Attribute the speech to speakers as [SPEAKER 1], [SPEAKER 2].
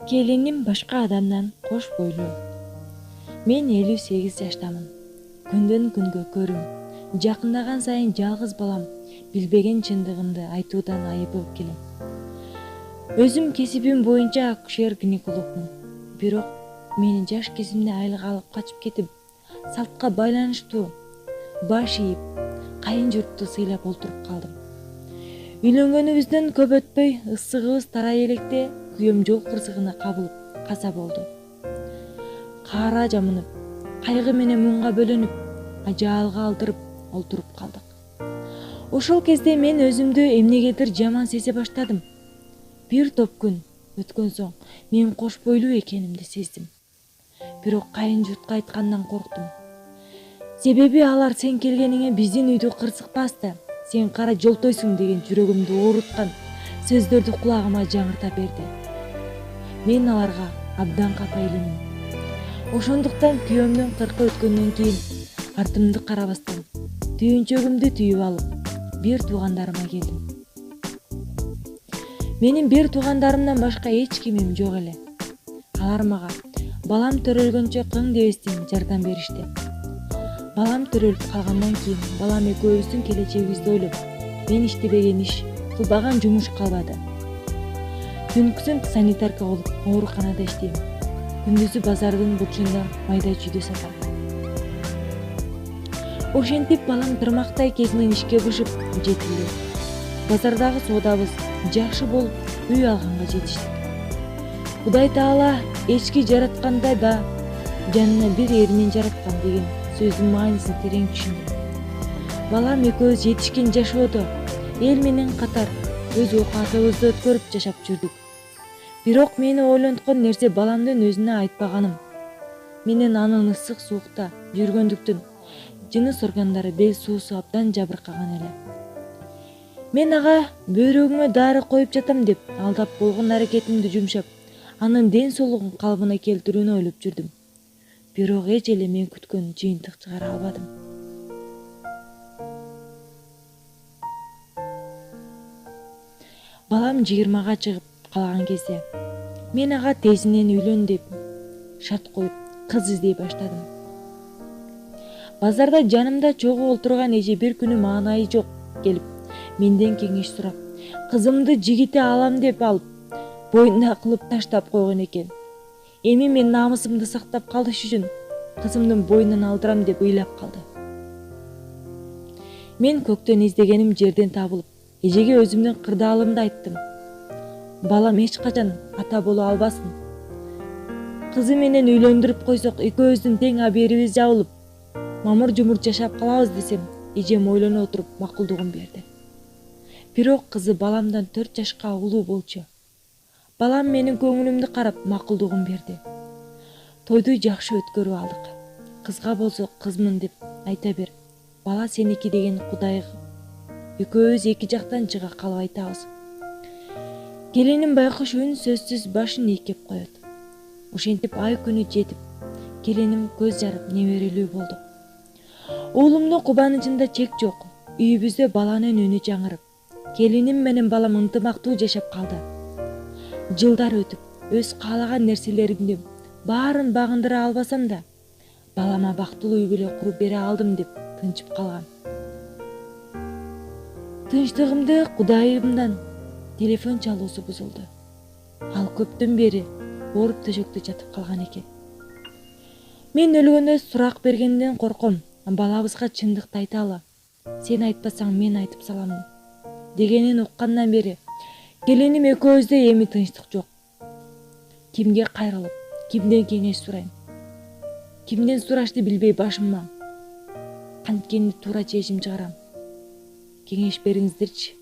[SPEAKER 1] Келиним башка адамдан кош бойлуу. Мен 58 жаштамын. Күндөн күнгө көрүм. Жакындаган сайын жалгыз балам билбеген чындыгымды айтуудан айыбып келем. Өзүм кесибим боюнча акушер-гинекологмун. Бирок мени жаш кезимде айылга алып качып кетип, салтка байланыштуу баш ийип, кайын журтту сыйлап олтуруп калдым. Үйлөнгөнүбүздөн көп өтпөй ысыгыбыз тарай электе күйөөм жол кырсыгына кабылып каза болду. Каара жамынып, кайгы менен муңга бөлөнүп, ажаалга алдырып олтуруп калдык. Ошол кезде мен өзүмдү эмнегедир жаман сезе баштадым. Бир топ күн өткөн соң мен кош бойлуу экенимди сездим. Бирок кайын журтка айткандан корктум. Себеби алар сен келгениңе биздин үйдү кырсыкпаста, сен кара жолтойсуң деген жүрөгүмдү ооруткан сөздөрдү кулагыма жаңырта берди. Мен аларга абдан капа элемин. Ошондуктан күйөөмдүн 40 өткөндөн кийин артымды карабастан түйүнчөгүмдү түйүп алып бир туугандарыма келдим. Менин бир туугандарымдан башка эч кимим жок эле. Алар мага балам төрөлгөнчө кың дебестен жардам беришти. Балам төрөлүп калгандан кийин балам экөөбүздүн келечегибизди ойлоп, мен иштебеген иш, кылбаган жумуш калбады. Түнкүсүн санитарка болуп ооруканада иштейм. Күндүзү базардын бурчунда майда чүйдө сатам. Ошентип балам тырмактай кезинен ишке бышып жетилди. Базардагы соодабыз жакшы болуп, үй алганга жетиштик. Кудай Таала эчки жараткандай да жанына бир эринен жараткан деген сөздүн мааниси терең түшүндүм. Балам экөөбүз жетишкен жашоодо эл менен катар өз оокатыбызды өткөрүп жашап жүрдүк. Бирок мени ойлонткон нерсе баламдын өзүнө айтпаганым. Менен анын ысык суукта жүргөндүктөн жыныс органдары бел суусу абдан жабыркаган эле. Мен ага бөйрөгүңө дары коюп жатам деп алдап болгон аракетимди жумшап, анын ден соолугун калыбына келтирүүнү ойлоп жүрдүм. Бирок эч эле мен күткөн жыйынтык чыгара албадым. Балам 20-га чыгып калган кезде мен ага тезинен үйлөн деп шарт коюп, кыз издей баштадым. Базарда жанымда чогуу олтурган эже бир күнү маанайы жок келип, менден кеңеш сурап, кызымды жигите алам деп алып, боюнда кылып таштап койгон экен. Эми мен намысымды сактап калыш үчүн кызымдын боюнан алдырам деп ыйлап калды. Мен көктөн издегеним жерден табылып, эжеге өзүмдүн кырдаалымды айттым. Балам эч качан ата боло албасын. Кызы менен үйлөндүрүп койсок, экөөбүздүн тең абийирибиз жабылып, мамыр-жумур жашап калабыз десем, эжем ойлоно отуруп макулдугун берди. Бирок кызы баламдан 4 жашка улуу болчу. Балам менин көңүлүмдү карап макулдугун берди. Тойду жакшы өткөрүп алдык. Кызга болсо кызмын деп айта бер. Бала сеники деген Кудайга экөөбүз эки жактан чыга калып айтабыз. Келиним байкуш үн сөзсүз башын ийкеп коет. Ошентип ай күнү жетип, келиним көз жарып неберелүү болду. Уулумдун кубанычында чек жок. Үйүбүздө баланын үнү жаңырып, келиним менен балам ынтымактуу жашап калды. Жылдар өтүп, өз каалаган нерселеримди баарын багындыра албасам да, балама бактылуу үй бүлө куруп бере алдым деп тынчып калгам. Тынчтыгымды Кудайымдан телефон чалуусу бузулду. Ал көптөн бери ооруп төшөктө жатып калган экен. Мен өлгөндө сурак бергенден корком. Балабызга чындыкты айталы. Сен айтпасаң мен айтып салам дегенин уккандан бери келиним экөөбүздө эми тынчтык жок. Кимге кайрылып, кимден кеңеш сурайм? Кимден сурашты билбей башым маң. Канткени туура чечим чыгарам. Кеңеш бериңиздерчи.